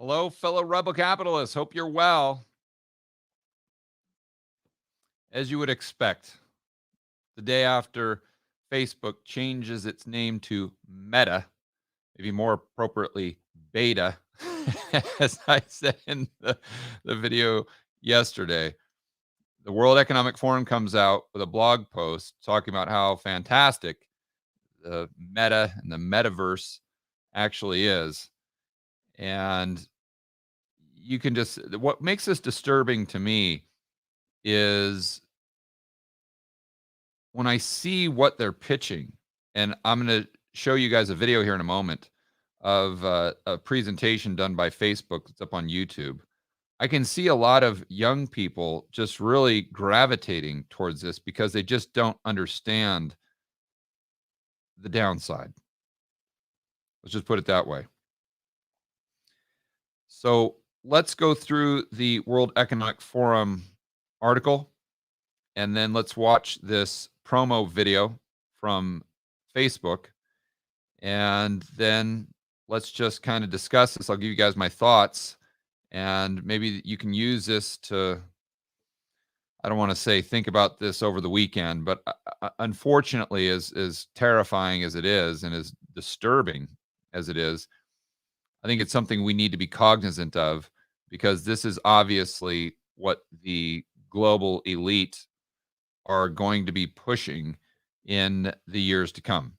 Hello, fellow rebel capitalists. Hope you're well. As you would expect, the day after Facebook changes its name to Meta, maybe more appropriately, Beta, as I said in the video yesterday, the World Economic Forum comes out with a blog post talking about how fantastic the Meta and the Metaverse actually is. And you can just, what makes this disturbing to me is when I see what they're pitching, and I'm going to show you guys a video here in a moment of a presentation done by Facebook that's up on YouTube. I can see a lot of young people just really gravitating towards this because they just don't understand the downside. Let's just put it that way. So let's go through the World Economic Forum article, and then let's watch this promo video from Facebook. And then let's just kind of discuss this. I'll give you guys my thoughts, and maybe you can use this to, I don't want to say think about this over the weekend, but unfortunately, as terrifying as it is and as disturbing as it is, I think it's something we need to be cognizant of, because this is obviously what the global elite are going to be pushing in the years to come.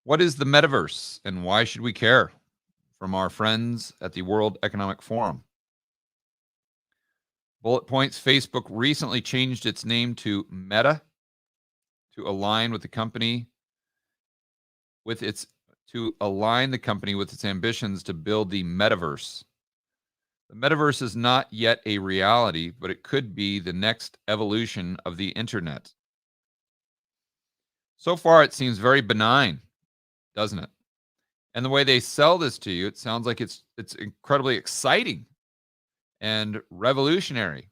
What is the metaverse and why should we care? From our friends at the World Economic Forum. Bullet points: Facebook recently changed its name to Meta to align with the company with its ambitions to build the metaverse. The metaverse is not yet a reality, but it could be the next evolution of the internet. So far, it seems very benign, doesn't it? And the way they sell this to you, it sounds like it's incredibly exciting and revolutionary.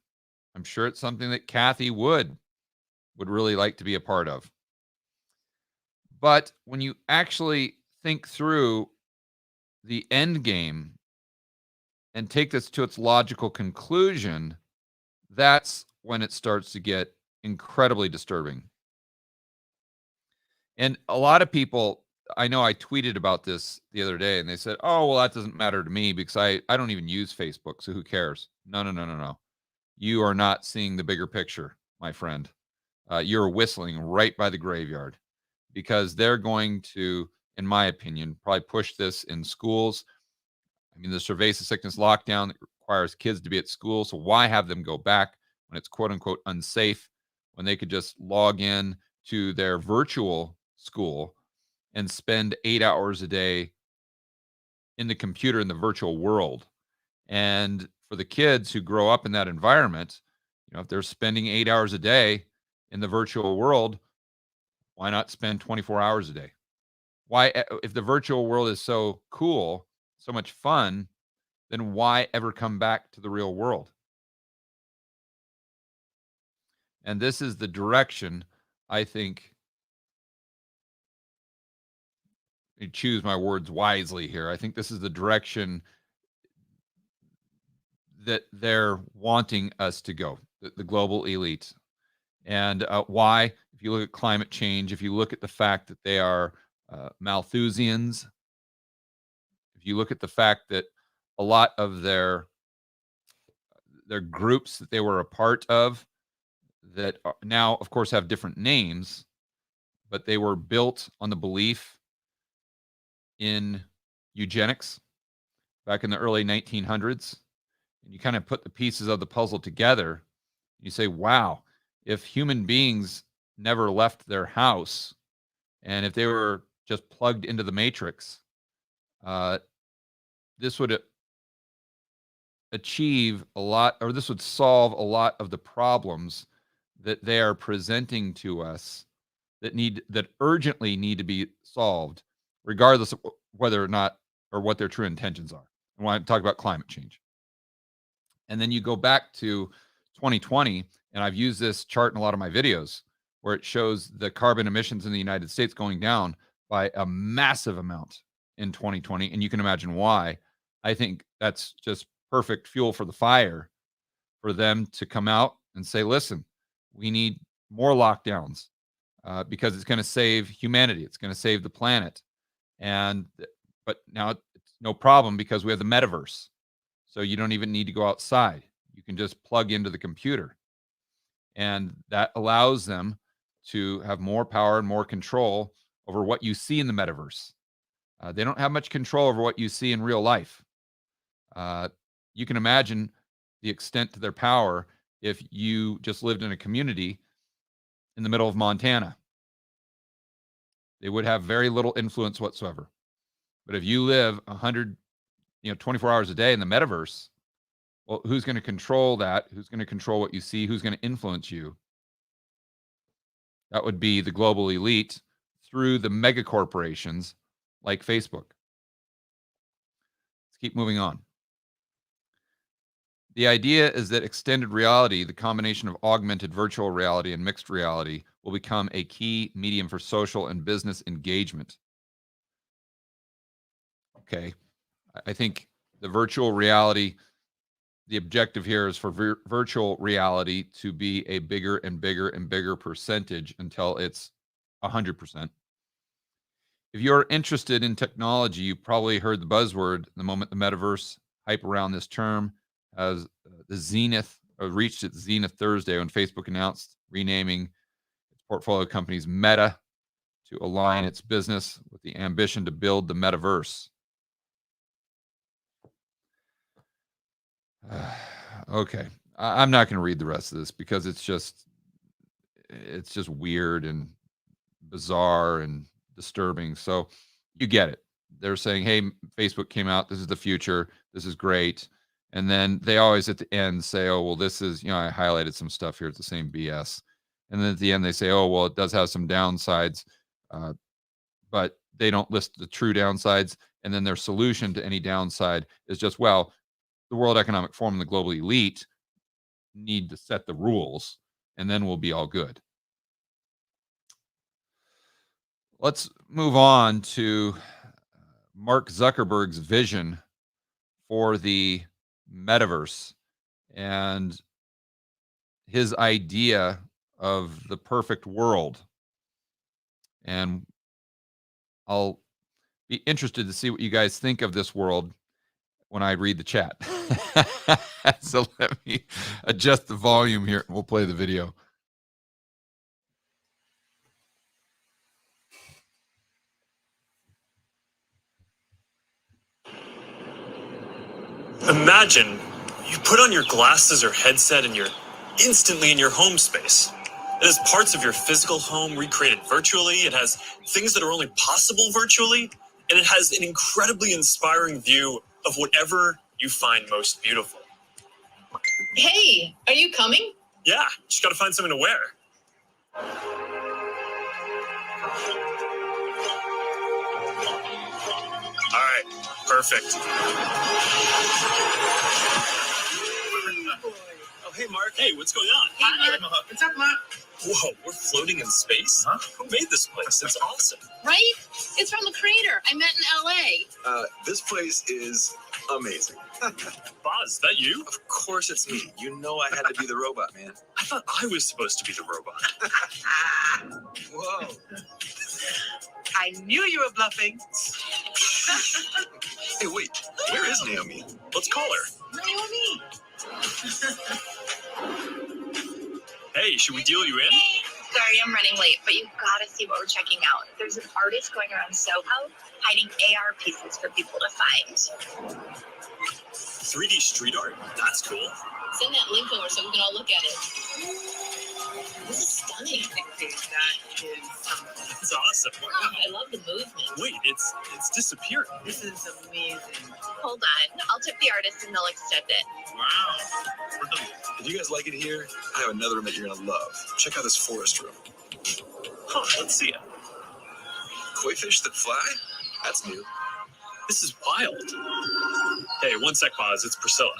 I'm sure it's something that Kathy would really like to be a part of. But when you actually think through the end game and take this to its logical conclusion, that's when it starts to get incredibly disturbing. And a lot of people, I know I tweeted about this the other day, and they said, oh, well, that doesn't matter to me because I don't even use Facebook, so who cares? No. You are not seeing the bigger picture, my friend. You're whistling right by the graveyard, because they're going to, in my opinion, probably push this in schools. I mean, the pervasive sickness lockdown that requires kids to be at school, so why have them go back when it's quote unquote unsafe, when they could just log in to their virtual school and spend 8 hours a day in the computer in the virtual world? And for the kids who grow up in that environment, if they're spending 8 hours a day in the virtual world, why not spend 24 hours a day? Why, if the virtual world is so cool, so much fun, then why ever come back to the real world? And this is the direction, I think, choose my words wisely here. I think this is the direction that they're wanting us to go, the global elite. And why? If you look at climate change, if you look at the fact that they are Malthusians, if you look at the fact that a lot of their groups that they were a part of that now, of course, have different names, but they were built on the belief in eugenics back in the early 1900s. And you kind of put the pieces of the puzzle together. You say, wow, if human beings never left their house and if they were just plugged into the matrix, this would achieve a lot, or this would solve a lot of the problems that they are presenting to us that urgently need to be solved, regardless of whether or not or what their true intentions are. And when I talk about climate change, and then you go back to 2020, and I've used this chart in a lot of my videos where it shows the carbon emissions in the United States going down by a massive amount in 2020. And you can imagine why. I think that's just perfect fuel for the fire for them to come out and say, listen, we need more lockdowns because it's going to save humanity. It's going to save the planet. But now it's no problem because we have the metaverse. So you don't even need to go outside. You can just plug into the computer. And that allows them to have more power and more control over what you see in the metaverse. They don't have much control over what you see in real life. You can imagine the extent to their power if you just lived in a community in the middle of Montana. They would have very little influence whatsoever. But if you live 24 hours a day in the metaverse, well, who's going to control that? Who's going to control what you see? Who's going to influence you? That would be the global elite through the mega corporations like Facebook. Let's keep moving on. The idea is that extended reality, the combination of augmented virtual reality and mixed reality, will become a key medium for social and business engagement. Okay. I think the virtual reality, the objective here is for virtual reality to be a bigger and bigger and bigger percentage until it's 100%. If you're interested in technology, you probably heard the buzzword the moment the metaverse hype around this term as the zenith, or reached its zenith Thursday when Facebook announced renaming its portfolio companies Meta to align its business with the ambition to build the metaverse. Okay, I'm not going to read the rest of this because it's just weird and bizarre and disturbing. So you get it. They're saying, hey, Facebook came out. This is the future. This is great. And then they always at the end say, oh, well, this is, I highlighted some stuff here. It's the same BS. And then at the end, they say, oh, well, it does have some downsides, but they don't list the true downsides. And then their solution to any downside is just, well, the World Economic Forum and the global elite need to set the rules, and then we'll be all good. Let's move on to Mark Zuckerberg's vision for the metaverse and his idea of the perfect world. And I'll be interested to see what you guys think of this world when I read the chat. So let me adjust the volume here and we'll play the video. Imagine you put on your glasses or headset and you're instantly in your home space. It has parts of your physical home recreated virtually. It has things that are only possible virtually. And it has an incredibly inspiring view of whatever you find most beautiful. Hey, are you coming? Yeah, just got to find something to wear. All right, perfect. Oh, hey, Mark. Hey, what's going on? Hey, Mark. What's up, Mark? Whoa, we're floating in space? Huh? Who made this place? It's awesome. Right? It's from the creator I met in LA. This place is amazing. Boz, is that you? Of course it's me. You know I had to be the robot, man. I thought I was supposed to be the robot. Whoa. I knew you were bluffing. Hey, wait. Where is Naomi? Let's call her. Naomi. Hey, should we deal you in? Sorry, I'm running late, but you've got to see what we're checking out. There's an artist going around Soho hiding AR pieces for people to find. 3D street art? That's cool. Send that link over so we can all look at it. This is stunning. That is something. That's awesome. Oh, I love the movement. Wait, it's disappearing. This is amazing. Hold on. I'll tip the artist and they'll accept it. Wow. If you guys like it here, I have another room that you're going to love. Check out this forest room. Huh, let's see it. Koi fish that fly? That's new. This is wild. Hey, one sec, Boz. It's Priscilla.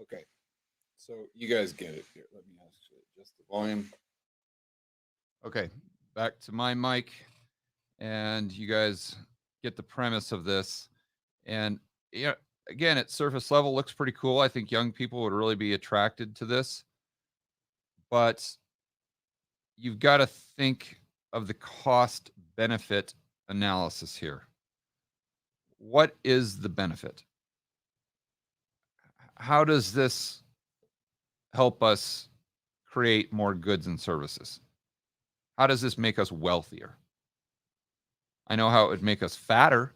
Okay. So you guys get it here. Let me adjust the volume. Okay. Back to my mic. and you guys get the premise of this. And again, at surface level, looks pretty cool. I think young people would really be attracted to this, but you've got to think of the cost benefit analysis here. What is the benefit? How does this help us create more goods and services? How does this make us wealthier? I know how it would make us fatter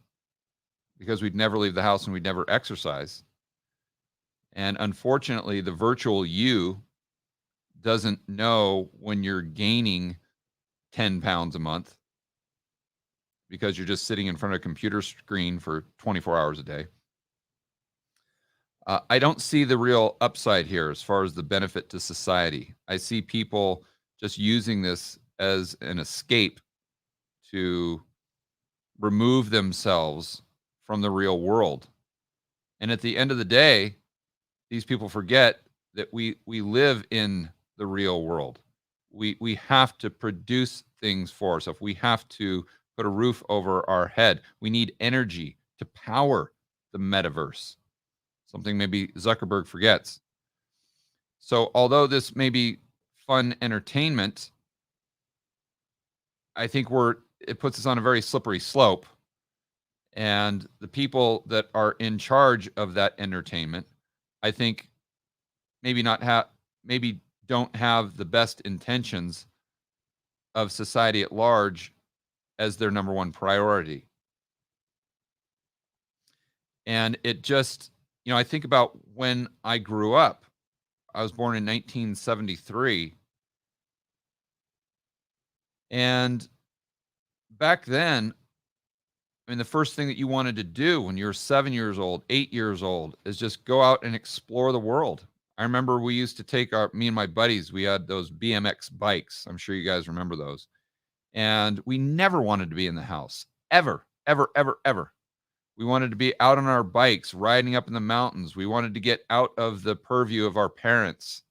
because we'd never leave the house and we'd never exercise. And unfortunately, the virtual you doesn't know when you're gaining 10 pounds a month because you're just sitting in front of a computer screen for 24 hours a day. I don't see the real upside here as far as the benefit to society. I see people just using this as an escape to remove themselves from the real world. And at the end of the day, these people forget that we live in the real world. We have to produce things for ourselves. We have to put a roof over our head. We need energy to power the metaverse, something maybe Zuckerberg forgets. So although this may be fun entertainment, I think it puts us on a very slippery slope. And the people that are in charge of that entertainment, I think maybe don't have the best intentions of society at large as their number one priority. And it just, I think about when I grew up. I was born in 1973. And back then, the first thing that you wanted to do when you were 7 years old, 8 years old, is just go out and explore the world. I remember we used to take me and my buddies, we had those BMX bikes. I'm sure you guys remember those. And we never wanted to be in the house, ever, ever, ever, ever. We wanted to be out on our bikes, riding up in the mountains. We wanted to get out of the purview of our parents.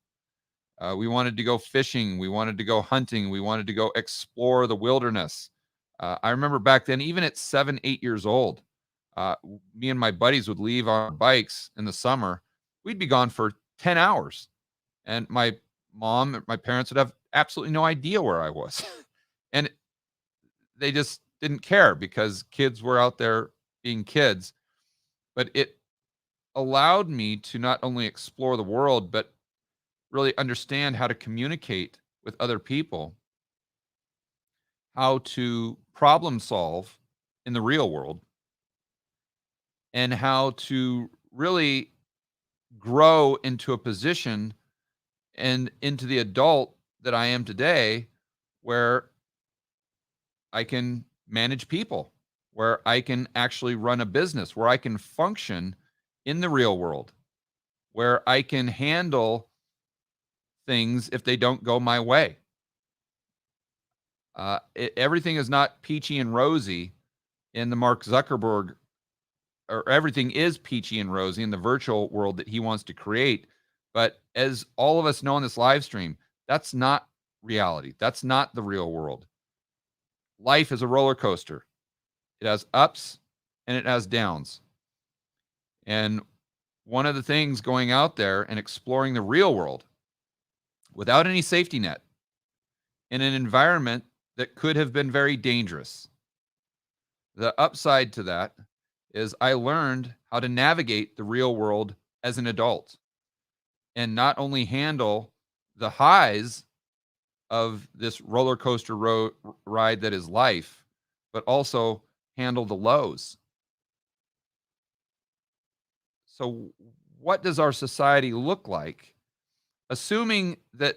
We wanted to go fishing. We wanted to go hunting. We wanted to go explore the wilderness. I remember back then, even at 7, 8 years old, me and my buddies would leave on our bikes in the summer. We'd be gone for 10 hours. And my mom, my parents would have absolutely no idea where I was. And they just didn't care because kids were out there being kids. But it allowed me to not only explore the world, but really understand how to communicate with other people, how to problem solve in the real world, and how to really grow into a position and into the adult that I am today, where I can manage people, where I can actually run a business, where I can function in the real world, where I can handle things if they don't go my way. Everything is not peachy and rosy in the Mark Zuckerberg, or everything is peachy and rosy in the virtual world that he wants to create. But as all of us know on this live stream, that's not reality. That's not the real world. Life is a roller coaster. It has ups and it has downs. And one of the things going out there and exploring the real world without any safety net in an environment that could have been very dangerous. The upside to that is I learned how to navigate the real world as an adult and not only handle the highs of this roller coaster ride that is life, but also handle the lows. So what does our society look like, assuming that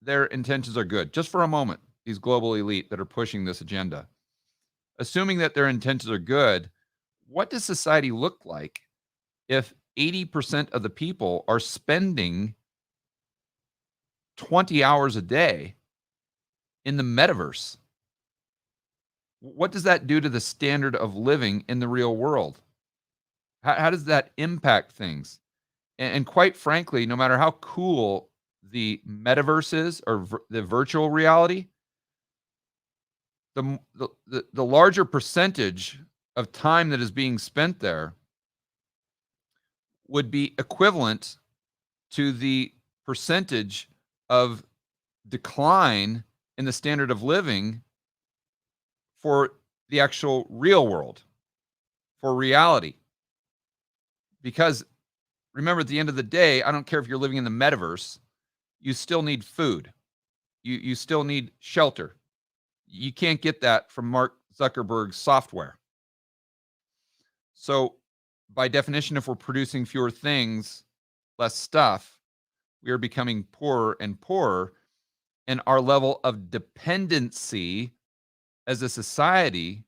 their intentions are good? Just for a moment, these global elite that are pushing this agenda, assuming that their intentions are good, what does society look like if 80% of the people are spending 20 hours a day in the metaverse? What does that do to the standard of living in the real world? How does that impact things? And quite frankly, no matter how cool the metaverse is or the virtual reality, the larger percentage of time that is being spent there would be equivalent to the percentage of decline in the standard of living for the actual real world, for reality. Because remember, at the end of the day, I don't care if you're living in the metaverse, you still need food. You still need shelter. You can't get that from Mark Zuckerberg's software. So by definition, if we're producing fewer things, less stuff, we are becoming poorer and poorer, and our level of dependency as a society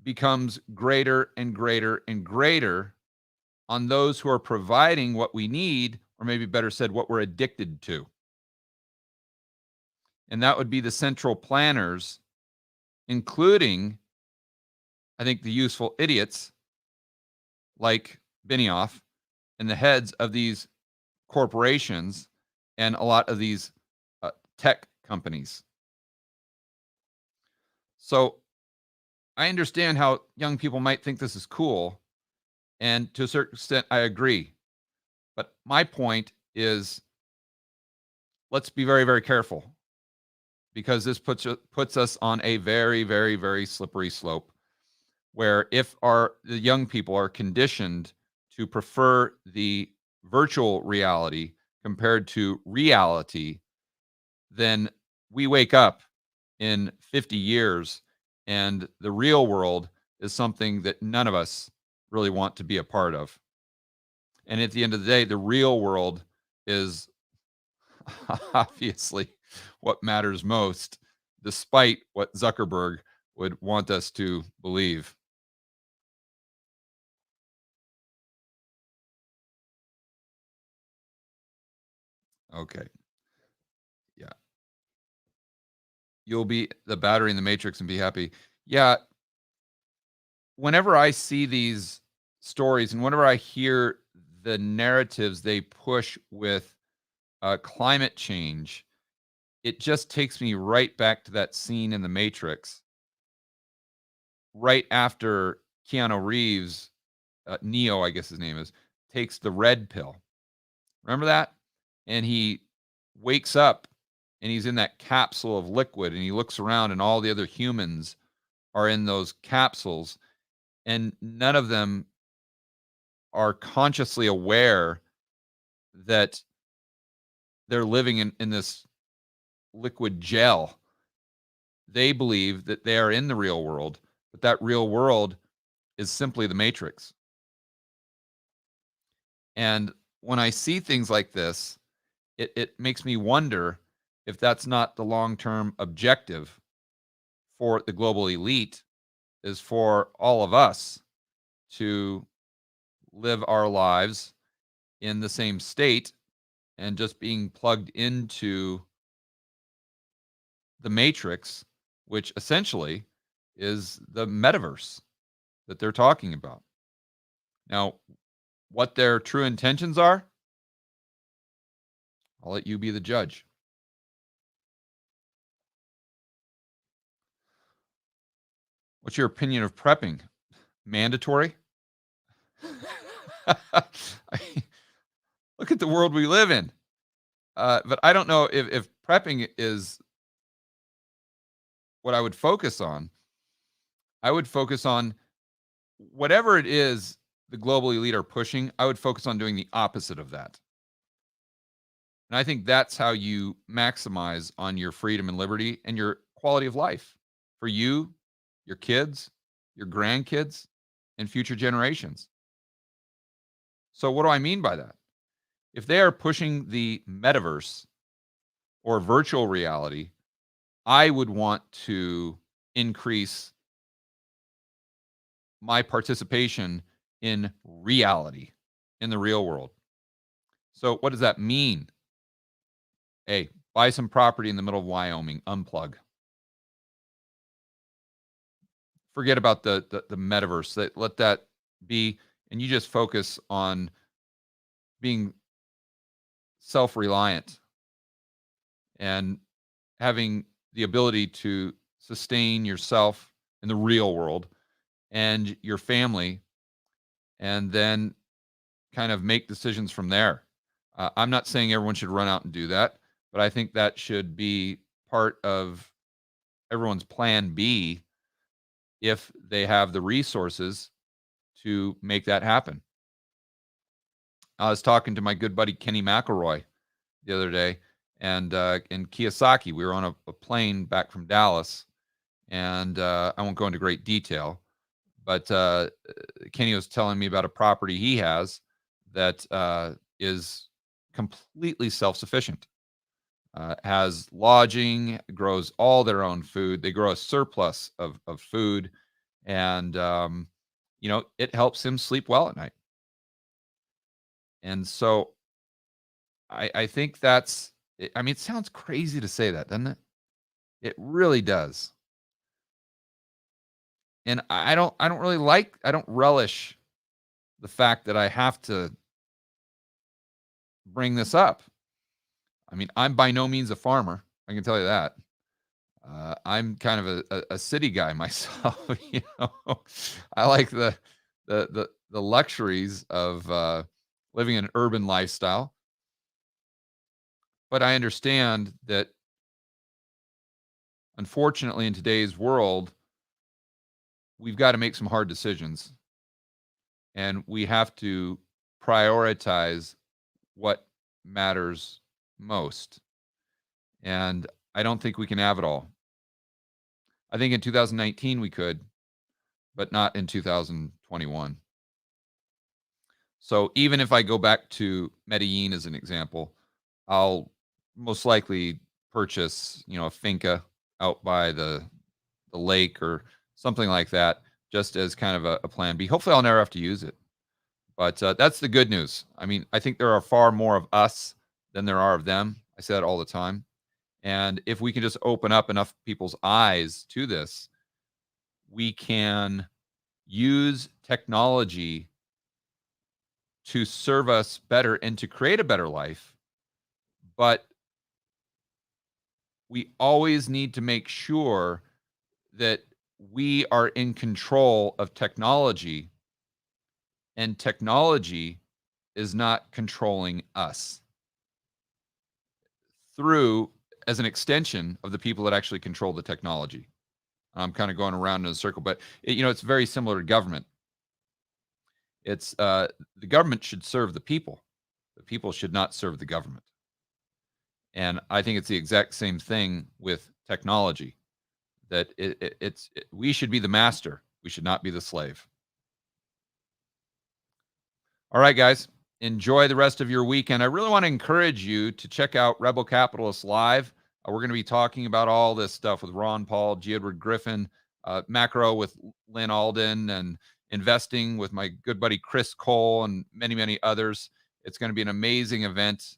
becomes greater and greater and greater on those who are providing what we need, or maybe better said, what we're addicted to. And that would be the central planners, including, I think, the useful idiots like Benioff and the heads of these corporations and a lot of these tech companies. So I understand how young people might think this is cool, and to a certain extent, I agree. But my point is, let's be very, very careful, because this puts us on a very, very, very slippery slope, where if the young people are conditioned to prefer the virtual reality compared to reality, then we wake up in 50 years and the real world is something that none of us really want to be a part of. And at the end of the day, the real world is obviously what matters most, despite what Zuckerberg would want us to believe. Okay. Yeah. You'll be the battery in the matrix and be happy. Yeah. Whenever I see these stories and whenever I hear the narratives they push with climate change, it just takes me right back to that scene in The Matrix, right after Keanu Reeves, Neo, I guess his name is, takes the red pill. Remember that? And he wakes up and he's in that capsule of liquid and he looks around and all the other humans are in those capsules and none of them are consciously aware that they're living in this liquid gel. They believe that they are in the real world, but that real world is simply the matrix. And when I see things like this, it makes me wonder if that's not the long-term objective for the global elite, is for all of us to live our lives in the same state and just being plugged into the matrix, which essentially is the metaverse that they're talking about. Now, what their true intentions are, I'll let you be the judge. What's your opinion of prepping? Mandatory? Look at the world we live in. But I don't know if prepping is what I would focus on. I would focus on whatever it is the global elite are pushing. I would focus on doing the opposite of that. And I think that's how you maximize on your freedom and liberty and your quality of life for you, your kids, your grandkids, and future generations. So what do I mean by that? If they are pushing the metaverse or virtual reality, I would want to increase my participation in reality, in the real world. So what does that mean? Hey, buy some property in the middle of Wyoming, unplug. Forget about the metaverse. Let that be, and you just focus on being self-reliant and having the ability to sustain yourself in the real world and your family, and then kind of make decisions from there. I'm not saying everyone should run out and do that, but I think that should be part of everyone's plan B if they have the resources to make that happen. I was talking to my good buddy Kenny McElroy the other day, and in Kiyosaki, we were on a plane back from Dallas, and I won't go into great detail, but Kenny was telling me about a property he has that is completely self-sufficient. Has lodging, grows all their own food. They grow a surplus of food, and it helps him sleep well at night. And so I think that's. I mean, it sounds crazy to say that, doesn't it? It really does. And I don't relish the fact that I have to bring this up. I mean, I'm by no means a farmer. I can tell you that. I'm kind of a city guy myself. I like the luxuries of living an urban lifestyle. But I understand that, unfortunately, in today's world, we've got to make some hard decisions, and we have to prioritize what matters most. And I don't think we can have it all. I think in 2019 we could, but not in 2021. So even if I go back to Medellin as an example, I'll most likely purchase, a finca out by the lake or something like that, just as kind of a plan B. Hopefully I'll never have to use it. But that's the good news. I mean, I think there are far more of us than there are of them. I say that all the time. And if we can just open up enough people's eyes to this, we can use technology to serve us better and to create a better life. But we always need to make sure that we are in control of technology, and technology is not controlling us through as an extension of the people that actually control the technology. I'm kind of going around in a circle, but it's very similar to government. It's the government should serve the people. The people should not serve the government. And I think it's the exact same thing with technology, that we should be the master. We should not be the slave. All right, guys, enjoy the rest of your weekend. I really want to encourage you to check out Rebel Capitalist Live. We're going to be talking about all this stuff with Ron Paul, G. Edward Griffin, macro with Lynn Alden, and investing with my good buddy Chris Cole and many, many others. It's going to be an amazing event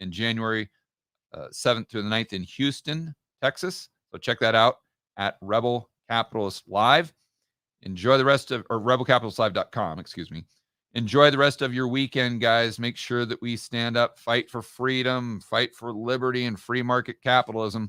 in January 7th to the 9th in Houston, Texas. So check that out at Rebel Capitalist Live. Enjoy the rest of, or rebelcapitalistlive.com, excuse me. Enjoy the rest of your weekend, guys. Make sure that we stand up, fight for freedom, fight for liberty and free market capitalism.